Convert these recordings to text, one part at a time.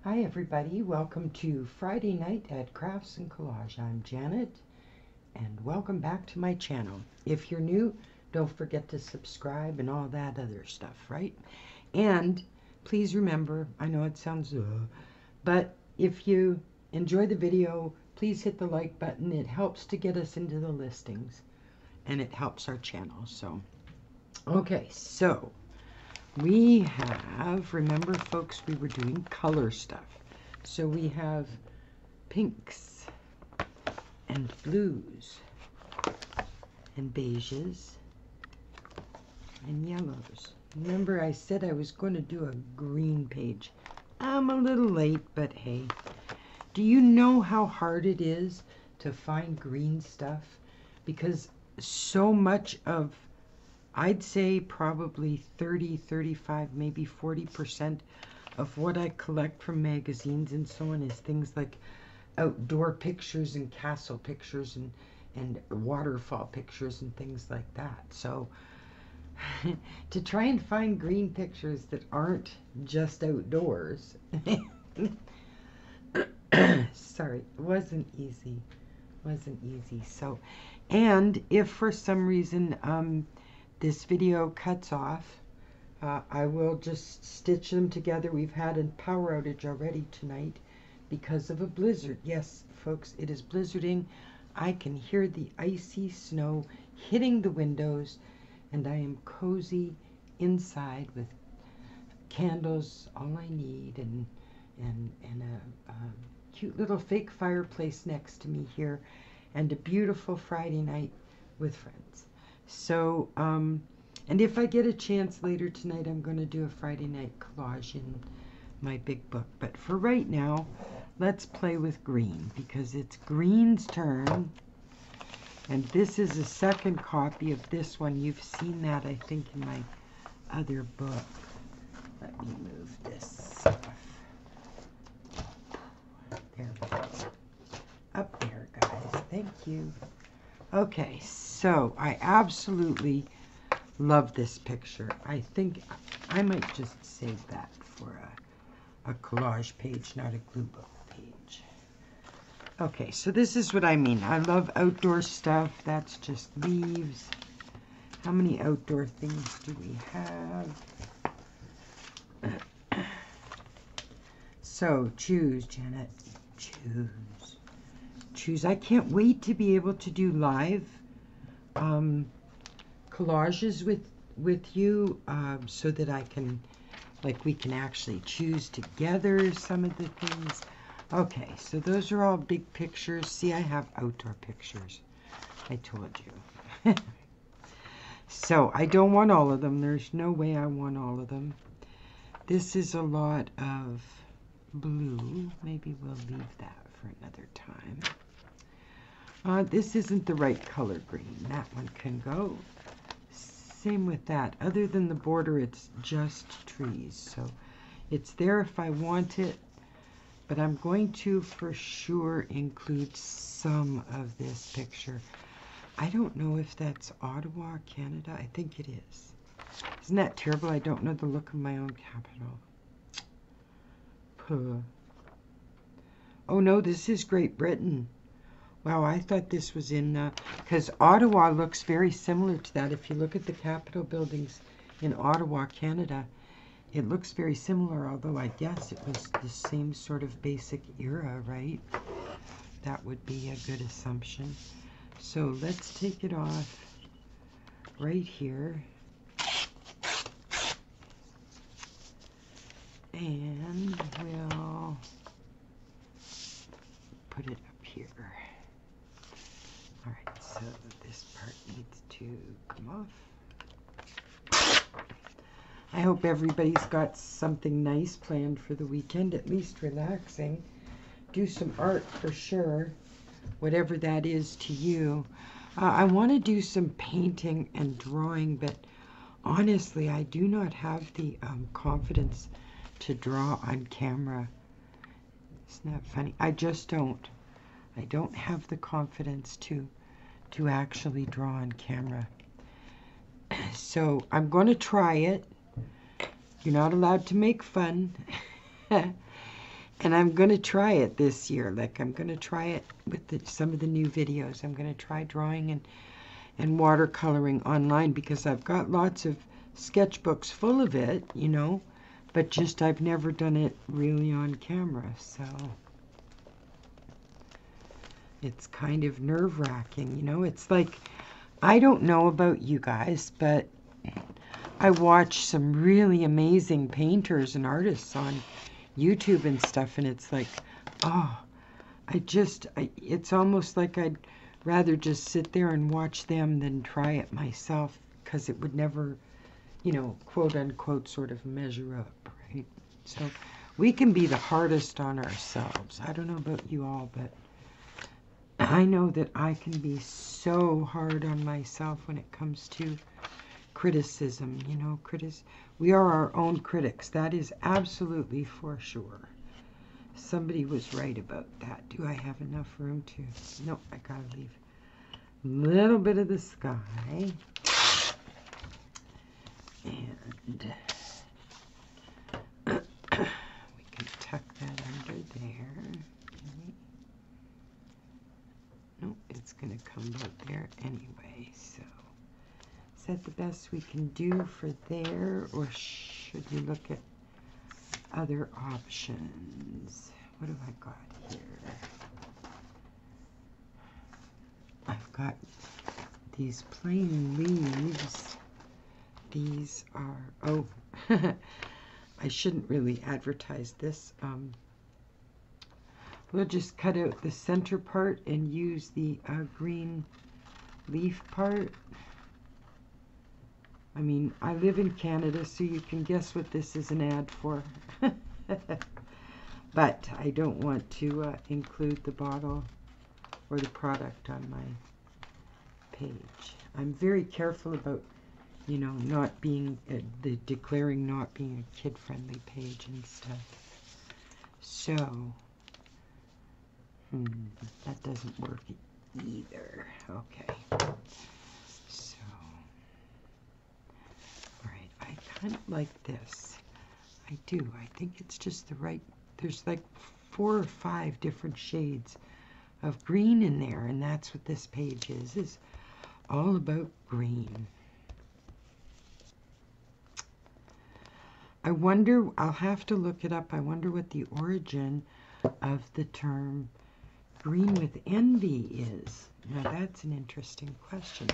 Hi everybody, welcome to Friday Night at Crafts and Collage. I'm Janet and welcome back to my channel. If you're new, don't forget to subscribe and all that other stuff, right? And please remember, I know it sounds but if you enjoy the video, please hit the like button. It helps to get us into the listings and it helps our channel. So, okay, so we have, remember folks, we were doing color stuff. So we have pinks and blues and beiges and yellows. Remember I said I was going to do a green page. I'm a little late, but hey. Do you know how hard it is to find green stuff? Because so much of, I'd say probably 30, 35, maybe 40% of what I collect from magazines and so on is things like outdoor pictures and castle pictures and waterfall pictures and things like that. So to try and find green pictures that aren't just outdoors, sorry, it wasn't easy. So, and if for some reason this video cuts off, I will just stitch them together. We've had a power outage already tonight because of a blizzard. Yes, folks, it is blizzarding. I can hear the icy snow hitting the windows, and I am cozy inside with candles, all I need, and a cute little fake fireplace next to me here, and a beautiful Friday night with friends. So, and if I get a chance later tonight, I'm going to do a Friday night collage in my big book. But for right now, let's play with green, because it's green's turn. And this is a second copy of this one. You've seen that, I think, in my other book. Let me move this stuff. There we go. Up there, guys. Thank you. Okay, so I absolutely love this picture. I think I might just save that for a collage page, not a Gluebook page. Okay, so this is what I mean. I love outdoor stuff. That's just leaves. How many outdoor things do we have? So choose, Janet. Choose. I can't wait to be able to do live collages with you, so that I can, like, we can actually choose together some of the things. Okay, so those are all big pictures. See, I have outdoor pictures. I told you. So I don't want all of them. There's no way I want all of them. This is a lot of blue. Maybe we'll leave that for another time. This isn't the right color green. That one can go. Same with that. Other than the border, it's just trees. So it's there if I want it. But I'm going to, for sure, include some of this picture. I don't know if that's Ottawa, Canada. I think it is. Isn't that terrible? I don't know the look of my own capital. Puh. Oh, no, this is Great Britain. Wow, I thought this was in, because Ottawa looks very similar to that. If you look at the Capitol buildings in Ottawa, Canada, it looks very similar, although I guess it was the same sort of basic era, right? That would be a good assumption. So let's take it off right here. And we'll put it up here. All right, so this part needs to come off. I hope everybody's got something nice planned for the weekend, at least relaxing. Do some art for sure, whatever that is to you. I want to do some painting and drawing, but honestly, I do not have the confidence to draw on camera. Isn't that funny? I just don't. I don't have the confidence to actually draw on camera. So I'm going to try it. You're not allowed to make fun. And I'm going to try it this year. Like, I'm going to try it with some of the new videos. I'm going to try drawing and watercoloring online, because I've got lots of sketchbooks full of it, you know, but just I've never done it really on camera, so it's kind of nerve-wracking, you know. It's like, I don't know about you guys, but I watch some really amazing painters and artists on YouTube and stuff, and it's like, oh, it's almost like I'd rather just sit there and watch them than try it myself, because it would never, you know, quote unquote, sort of measure up, right? So we can be the hardest on ourselves. I don't know about you all, but I know that I can be so hard on myself when it comes to criticism, you know. We are our own critics. That is absolutely for sure. Somebody was right about that. Do I have enough room to? No, I gotta leave a little bit of the sky. And we can tuck that under there. Okay. Nope, it's going to come out there anyway. So, is that the best we can do for there, or should we look at other options? What have I got here? I've got these plain leaves. These are, oh, I shouldn't really advertise this. We'll just cut out the center part and use the green leaf part. I mean, I live in Canada, so you can guess what this is an ad for. But I don't want to include the bottle or the product on my page. I'm very careful about, you know, not being, declaring not being a kid-friendly page and stuff. So, that doesn't work either. Okay. So, alright, I kind of like this. I do. I think it's just the right, there's like 4 or 5 different shades of green in there, and that's what this page is all about green. I wonder, I'll have to look it up. I wonder what the origin of the term green with envy is. Now that's an interesting question.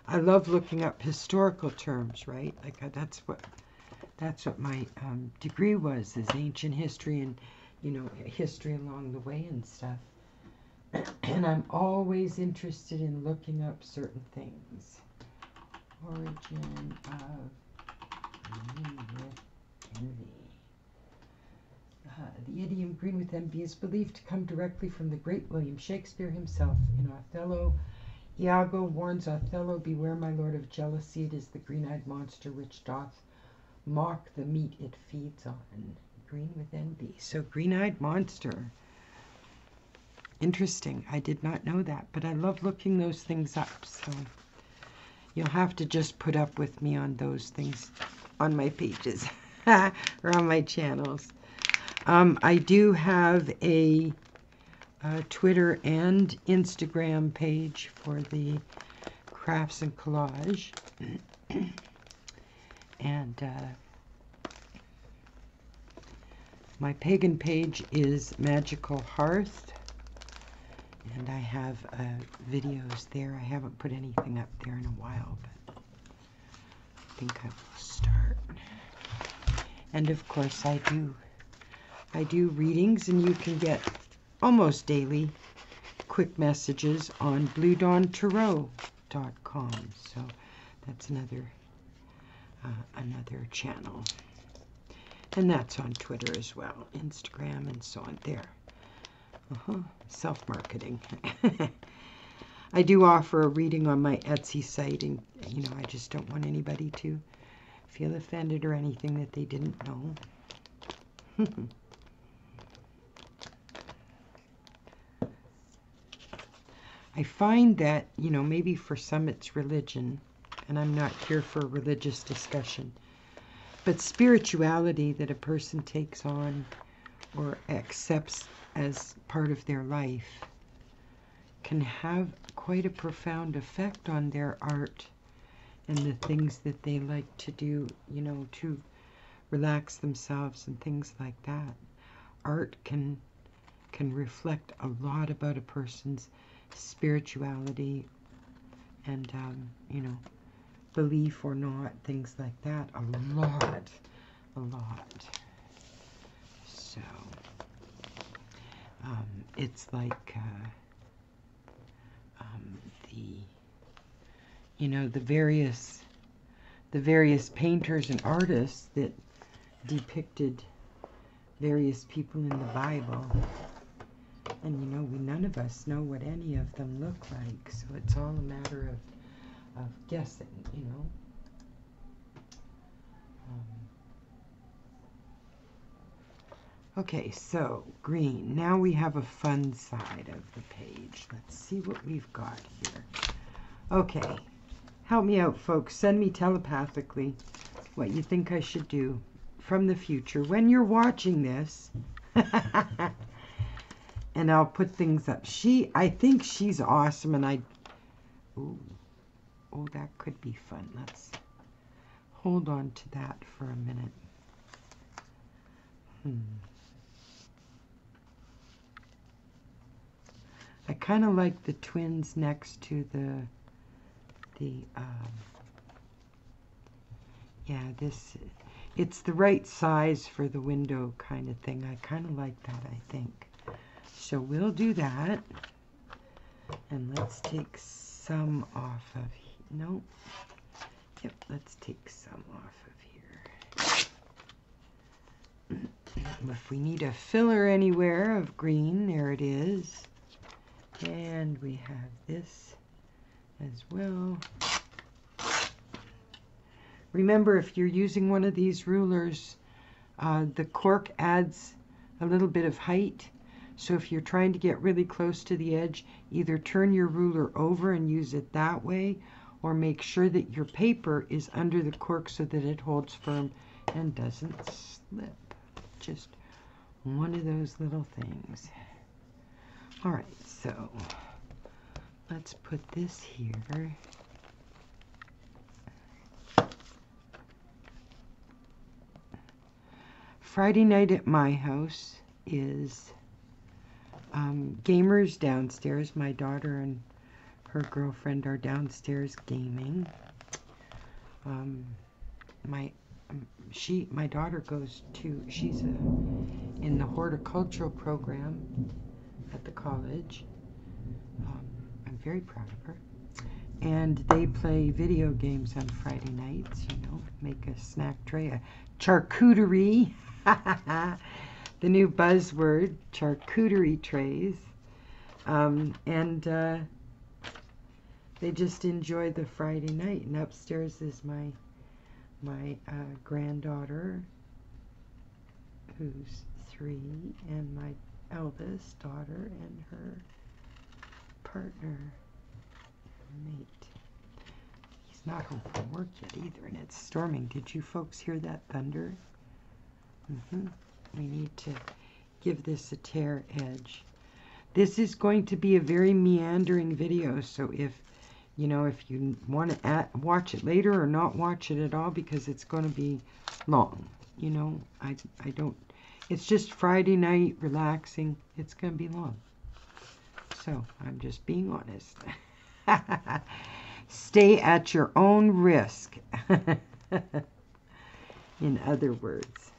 I love looking up historical terms, right? Like that's what my degree was, is ancient history and, you know, history along the way and stuff. And I'm always interested in looking up certain things. Origin of green with envy. The idiom green with envy is believed to come directly from the great William Shakespeare himself. In Othello, Iago warns Othello, "Beware, my lord, of jealousy. It is the green-eyed monster which doth mock the meat it feeds on." Green with envy. So green-eyed monster. Interesting. I did not know that, but I love looking those things up. So you'll have to just put up with me on those things on my pages or on my channels. I do have a Twitter and Instagram page for the Crafts and Collage. And my pagan page is Magical Hearth. And I have videos there. I haven't put anything up there in a while, but I think I will start. And of course I do readings, and you can get almost daily quick messages on bluedawntarot.com. So that's another channel. And that's on Twitter as well, Instagram and so on there. Self-marketing. I do offer a reading on my Etsy site, and you know, I just don't want anybody to feel offended or anything that they didn't know. I find that, you know, maybe for some it's religion, and I'm not here for a religious discussion, but spirituality that a person takes on, or accepts as part of their life can have quite a profound effect on their art and the things that they like to do, you know, to relax themselves and things like that. Art can reflect a lot about a person's spirituality and, you know, belief or not, things like that. A lot. So, it's like you know, the various painters and artists that depicted various people in the Bible. And, you know, none of us know what any of them look like, so it's all a matter of guessing, you know. Okay, so green. Now we have a fun side of the page. Let's see what we've got here. Okay, help me out, folks. Send me telepathically what you think I should do from the future when you're watching this. And I'll put things up. I think she's awesome, and oh, that could be fun. Let's hold on to that for a minute. I kind of like the twins next to yeah, it's the right size for the window kind of thing. I kind of like that, I think. So we'll do that. And let's take some off of here. No. Yep, let's take some off of here. If we need a filler anywhere of green, there it is. And we have this as well. Remember, if you're using one of these rulers, the cork adds a little bit of height. So if you're trying to get really close to the edge, either turn your ruler over and use it that way, or make sure that your paper is under the cork so that it holds firm and doesn't slip. Just one of those little things. All right, so let's put this here. Friday night at my house is gamers downstairs. My daughter and her girlfriend are downstairs gaming. My daughter goes to, she's in the horticultural program at the college. I'm very proud of her. And they play video games on Friday nights, you know, make a snack tray, a charcuterie. The new buzzword, charcuterie trays. And they just enjoy the Friday night. And upstairs is my granddaughter, who's 3, and my eldest daughter and her partner, mate. He's not home from work yet either, and it's storming. Did you folks hear that thunder? We need to give this a tear edge. This is going to be a very meandering video, so if you want to watch it later or not watch it at all, because it's going to be long. You know, I don't, it's just Friday night, relaxing. It's going to be long. So, I'm just being honest. Stay at your own risk. In other words.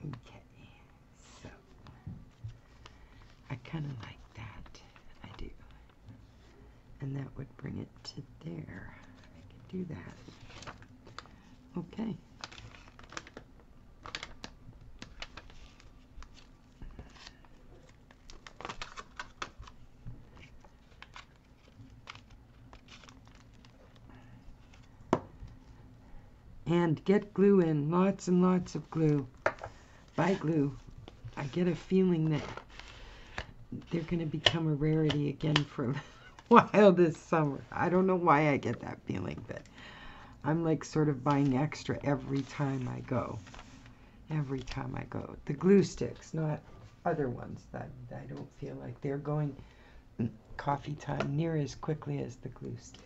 Okay, so I kind of like that. I do. And that would bring it to there. I can do that. Okay. And get glue in. Lots and lots of glue. Buy glue. I get a feeling that they're going to become a rarity again for a while this summer. I don't know why I get that feeling, but I'm like sort of buying extra every time I go. every time I go. The glue sticks, not other ones that I don't feel like they're going coffee time near as quickly as the glue sticks.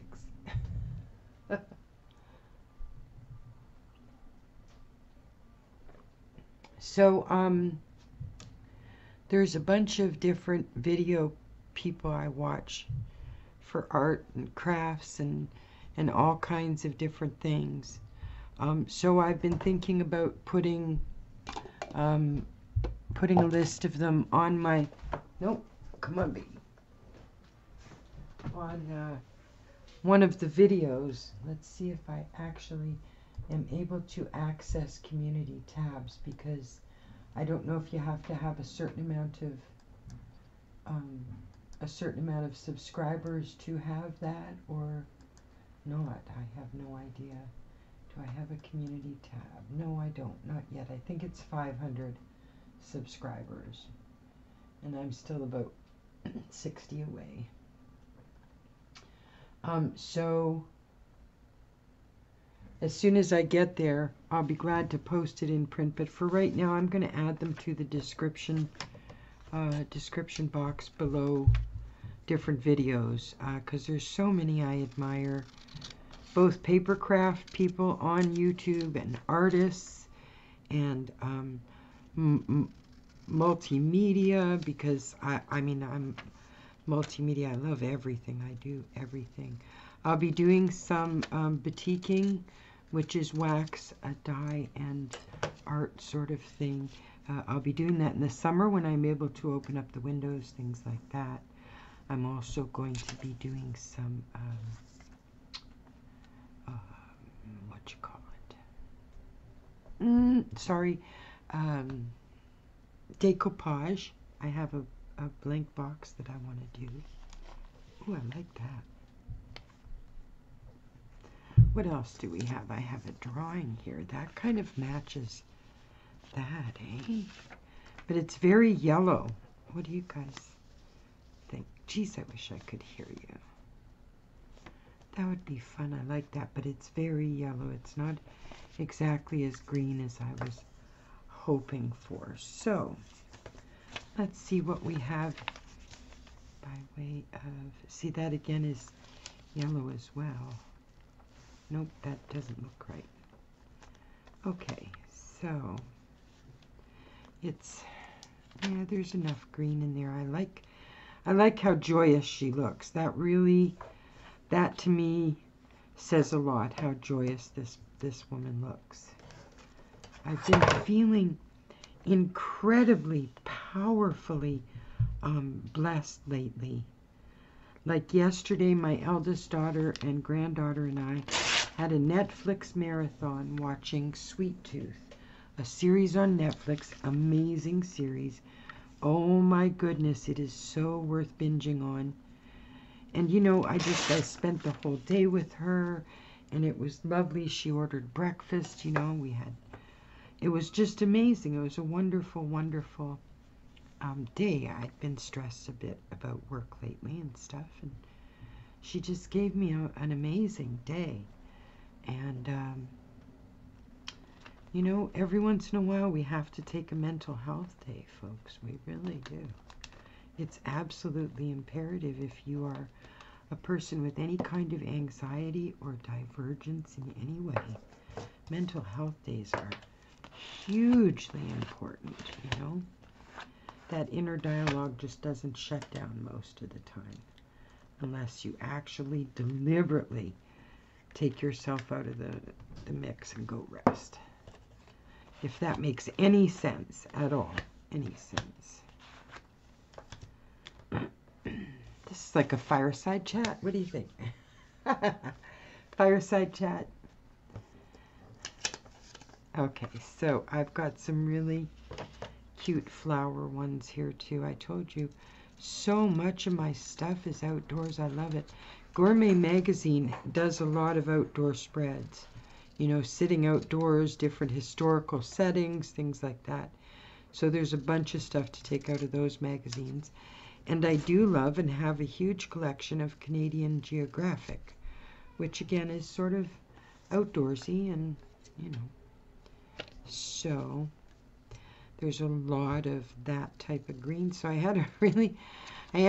So, there's a bunch of different video people I watch for art and crafts and all kinds of different things. So I've been thinking about putting a list of them on my, nope, come on baby, on one of the videos. Let's see if I actually am able to access community tabs, because I don't know if you have to have a certain amount of subscribers to have that or not. I have no idea. Do I have a community tab? No, I don't. Not yet. I think it's 500 subscribers. And I'm still about 60 away. So as soon as I get there, I'll be glad to post it in print. But for right now, I'm going to add them to the description box below different videos, because there's so many I admire. Both papercraft people on YouTube and artists and multimedia, because I mean, I'm multimedia. I love everything. I do everything. I'll be doing some batiking, which is wax, dye, and art sort of thing. I'll be doing that in the summer when I'm able to open up the windows, things like that. I'm also going to be doing some decoupage. I have a blank box that I want to do. Oh, I like that. What else do we have? I have a drawing here. That kind of matches that, eh? But it's very yellow. What do you guys think? Geez, I wish I could hear you. That would be fun. I like that, but it's very yellow. It's not exactly as green as I was hoping for. So, let's see what we have by way of... See, that again is yellow as well. Nope, that doesn't look right. Okay, so it's... Yeah, there's enough green in there. I like how joyous she looks. That really... That to me says a lot, how joyous this woman looks. I've been feeling incredibly, powerfully blessed lately. Like yesterday, my eldest daughter and granddaughter and I had a Netflix marathon watching Sweet Tooth, a series on Netflix, amazing series. Oh my goodness, it is so worth binging on. And you know, I spent the whole day with her, and it was lovely. She ordered breakfast, you know, it was just amazing. It was a wonderful, wonderful day. I'd been stressed a bit about work lately and stuff, and she just gave me an amazing day. And, you know, every once in a while we have to take a mental health day, folks. We really do. It's absolutely imperative if you are a person with any kind of anxiety or divergence in any way. Mental health days are hugely important, you know. That inner dialogue just doesn't shut down most of the time unless you actually deliberately take yourself out of the mix and go rest. If that makes any sense at all, any sense. This is like a fireside chat. What do you think? Fireside chat. Okay, so I've got some really cute flower ones here too. I told you, so much of my stuff is outdoors. I love it. Gourmet Magazine does a lot of outdoor spreads. You know, sitting outdoors, different historical settings, things like that. So there's a bunch of stuff to take out of those magazines. And I do love and have a huge collection of Canadian Geographic, which again is sort of outdoorsy and, you know. So there's a lot of that type of green. So I had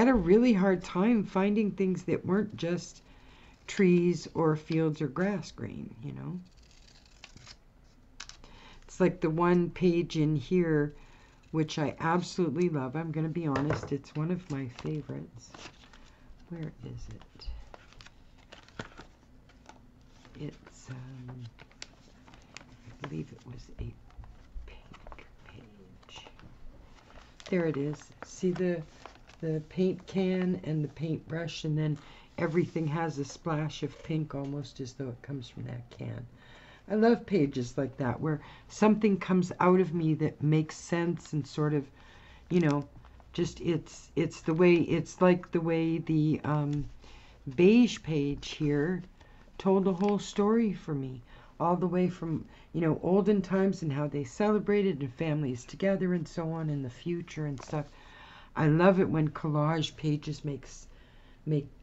a really hard time finding things that weren't just trees or fields or grass green, you know. It's like the one page in here, which I absolutely love. I'm going to be honest, it's one of my favorites. Where is it? It's, I believe it was a pink page. There it is. See the paint can and the paintbrush, and then everything has a splash of pink, almost as though it comes from that can. I love pages like that, where something comes out of me that makes sense and sort of, you know, just it's the way, it's like the way the beige page here told the whole story for me, all the way from, you know, olden times and how they celebrated and families together and so on in the future and stuff. I love it when collage pages make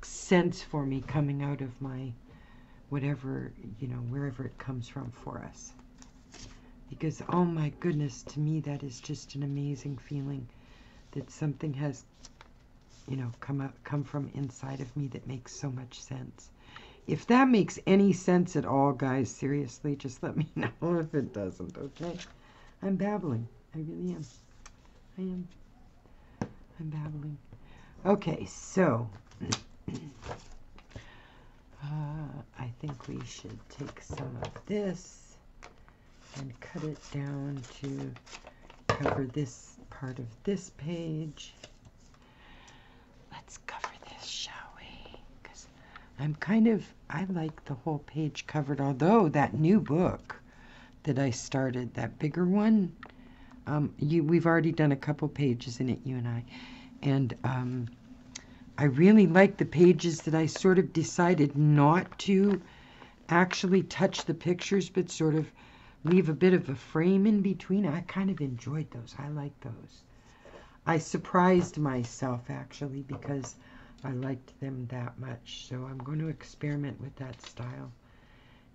sense for me coming out of my whatever, you know, wherever it comes from for us. Because, oh my goodness, to me that is just an amazing feeling that something has, you know, come from inside of me that makes so much sense. If that makes any sense at all, guys, seriously, just let me know if it doesn't, okay? I'm babbling. I really am. I am. I'm babbling. Okay, so I think we should take some of this and cut it down to cover this part of this page. Let's cover this, shall we? Because I like the whole page covered, although that new book that I started, that bigger one, we've already done a couple pages in it, you and I, and I really like the pages that I sort of decided not to actually touch the pictures, but sort of leave a bit of a frame in between. I kind of enjoyed those. I like those. I surprised myself, actually, because I liked them that much. So I'm going to experiment with that style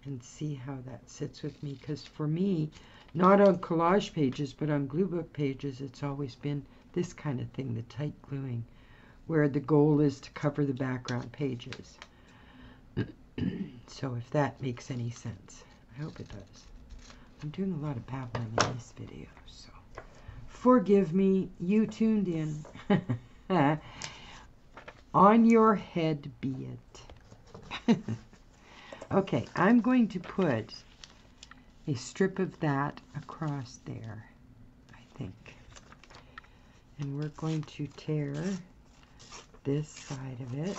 and see how that sits with me. Because for me, not on collage pages, but on Gluebook pages, it's always been this kind of thing, the tight gluing, where the goal is to cover the background pages. So if that makes any sense, I hope it does. I'm doing a lot of babbling in this video, so forgive me. You tuned in. On your head be it. Okay, I'm going to put a strip of that across there, I think. And we're going to tear this side of it.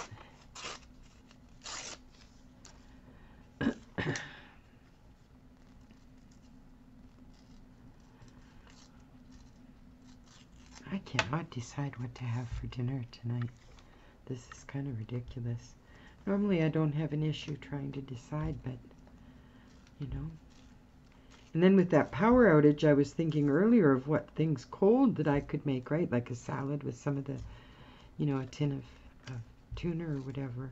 I cannot decide what to have for dinner tonight. This is kind of ridiculous. Normally I don't have an issue trying to decide, but, you know. And then with that power outage, I was thinking earlier of what things cold that I could make, right? Like a salad with some of the, you know, a tin of tuna or whatever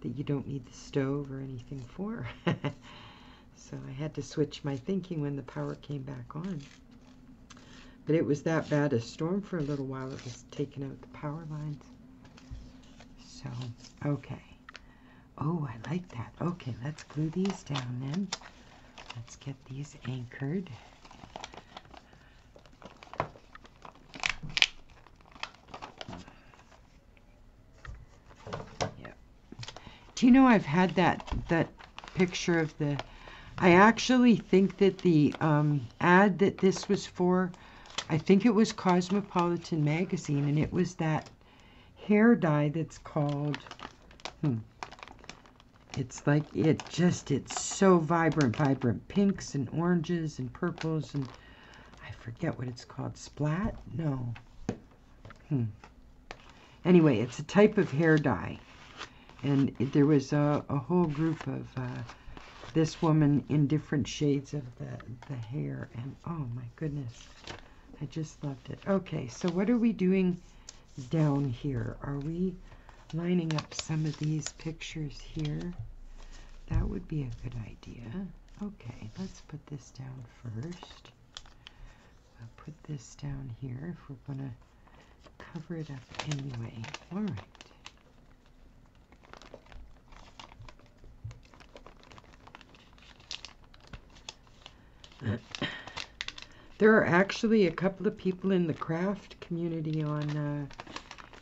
that you don't need the stove or anything for. So I had to switch my thinking when the power came back on. But it was that bad a storm for a little while. It was taking out the power lines. So, okay. Oh, I like that. Okay, let's glue these down then. Let's get these anchored. Yep. Do you know I've had that picture of the... I actually think that the ad that this was for, I think it was Cosmopolitan magazine, and it was that hair dye that's called, it's like, it's so vibrant pinks and oranges and purples, and I forget what it's called, Splat? No. Anyway, it's a type of hair dye, and there was a whole group of this woman in different shades of the hair, and oh my goodness, I just loved it. Okay, so what are we doing down here? Are we lining up some of these pictures here? That would be a good idea. Okay, let's put this down first. I'll put this down here if we're going to cover it up anyway. All right. There are actually a couple of people in the craft community on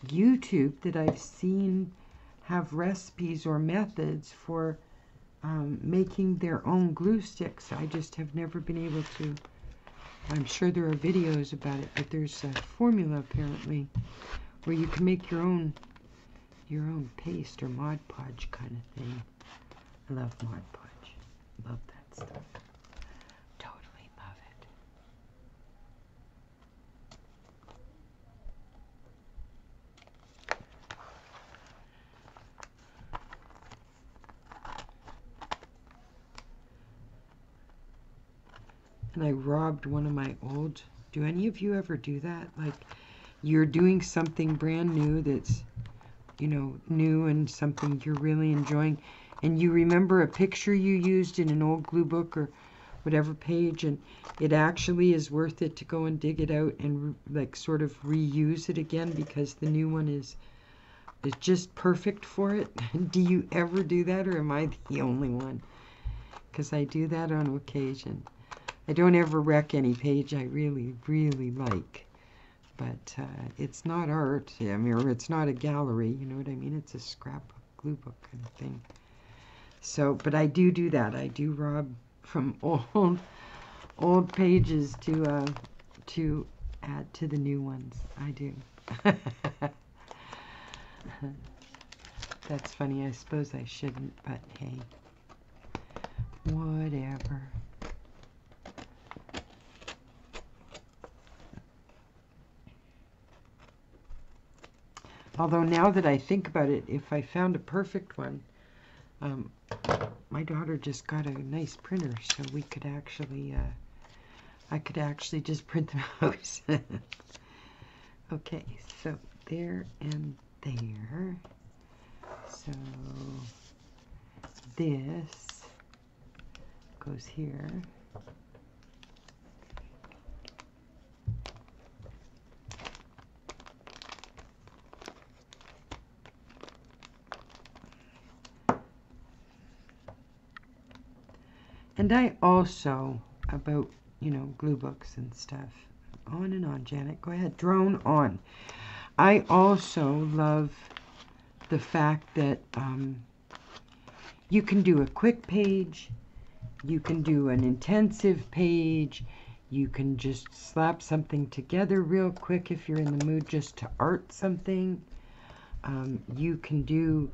YouTube that I've seen have recipes or methods for making their own glue sticks. I just have never been able to. I'm sure there are videos about it, but there's a formula apparently where you can make your own paste or Mod Podge kind of thing. I love Mod Podge. Love that stuff. Totally love it. And I robbed one of my old. Do any of you ever do that? Like, you're doing something brand new that's, you know, new and something you're really enjoying, and you remember a picture you used in an old glue book or whatever page, and it actually is worth it to go and dig it out and like sort of reuse it again because the new one is just perfect for it. Do you ever do that, or am I the only one? Because I do that on occasion. I don't ever wreck any page I really, really like. But it's not art. I mean, or it's not a gallery, you know what I mean? It's a scrapbook, glue book kind of thing. So, but I do that. I do rob from old pages to add to the new ones. I do. That's funny. I suppose I shouldn't, but hey, whatever. Although now that I think about it, if I found a perfect one, my daughter just got a nice printer, so we could actually, I could actually just print them out. Okay, so there and there. So this goes here. And I also, about, you know, glue books and stuff, on and on, Janet, go ahead, drone on. I also love the fact that you can do a quick page, you can do an intensive page, you can just slap something together real quick if you're in the mood just to art something. You can do,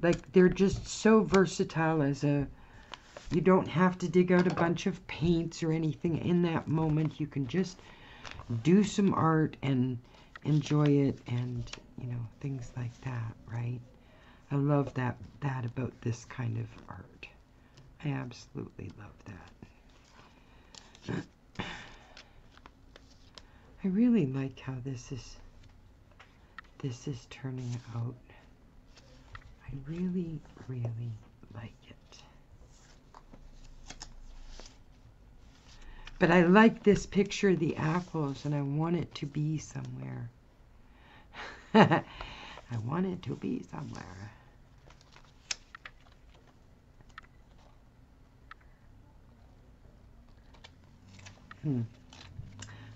like, they're just so versatile as a, you don't have to dig out a bunch of paints or anything in that moment. You can just do some art and enjoy it, and, you know, things like that, right? I love that about this kind of art. I absolutely love that. I really like how this is turning out. I really, really like it. But I like this picture of the apples, and I want it to be somewhere. I want it to be somewhere.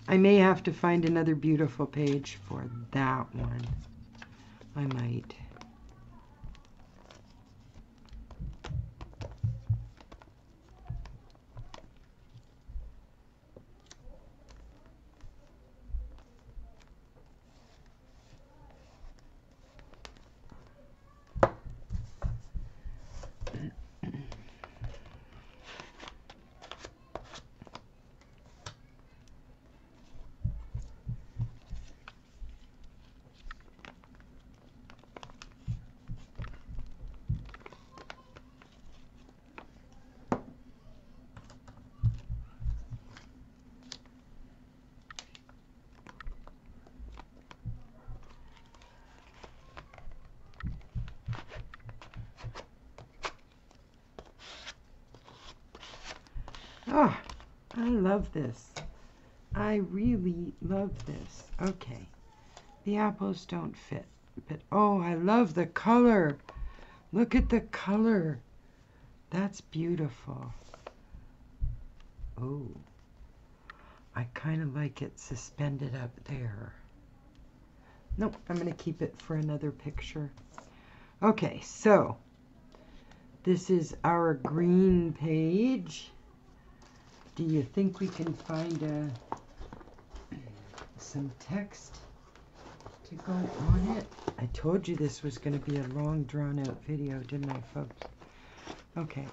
I may have to find another beautiful page for that one. I might. Oh, I love this. I really love this. Okay, the apples don't fit, but oh, I love the color. Look at the color. That's beautiful. Oh, I kind of like it suspended up there. Nope, I'm going to keep it for another picture. Okay, so this is our green page. Do you think we can find some text to go on it? I told you this was going to be a long, drawn-out video, didn't I, folks? Okay,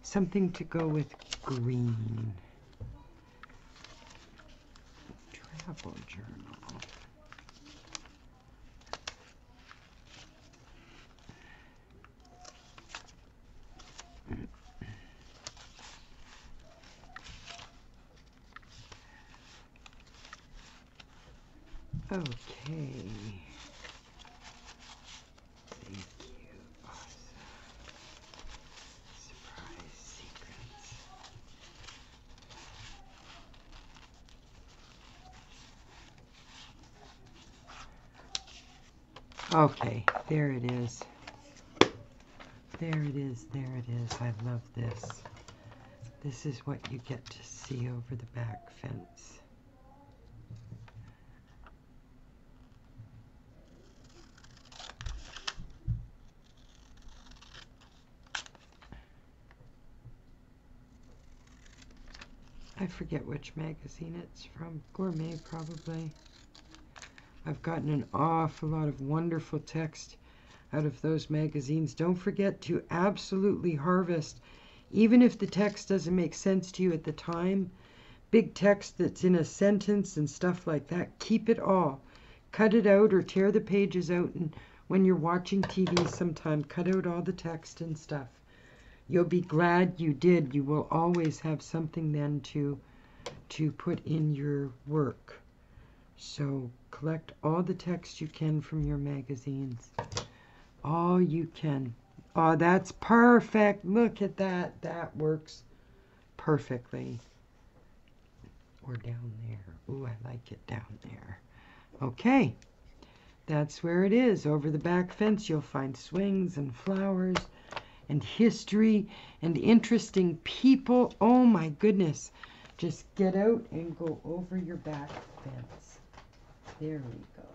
something to go with green. Travel journal. Okay. Thank you. Awesome. Surprise secrets. Okay, there it is. There it is, there it is. I love this. This is what you get to see over the back fence. I forget which magazine it's from. Gourmet, probably. I've gotten an awful lot of wonderful text out of those magazines. Don't forget to absolutely harvest, even if the text doesn't make sense to you at the time. Big text that's in a sentence and stuff like that, keep it all. Cut it out or tear the pages out, and when you're watching TV sometime, cut out all the text and stuff. You'll be glad you did. You will always have something then to put in your work. So collect all the text you can from your magazines. All you can. Oh, that's perfect. Look at that. That works perfectly. Or down there. Ooh, I like it down there. Okay. That's where it is. Over the back fence, you'll find swings and flowers and history and interesting people. Oh my goodness. Just get out and go over your back fence. There we go.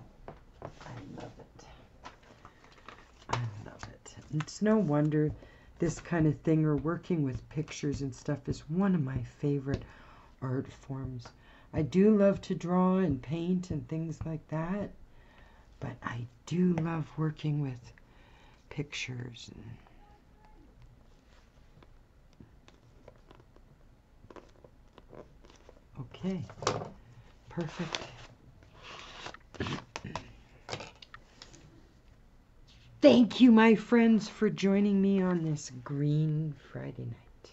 I love it. I love it. It's no wonder this kind of thing, or working with pictures and stuff, is one of my favorite art forms. I do love to draw and paint and things like that, but I do love working with pictures. Okay, perfect. Thank you, my friends, for joining me on this Green Friday night.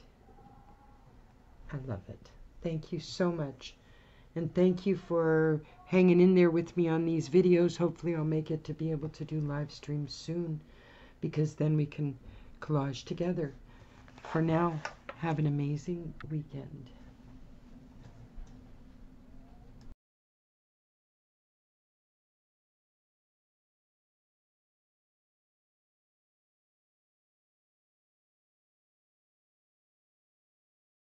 I love it. Thank you so much. And thank you for hanging in there with me on these videos. Hopefully I'll make it to be able to do live streams soon, because then we can collage together. For now, have an amazing weekend.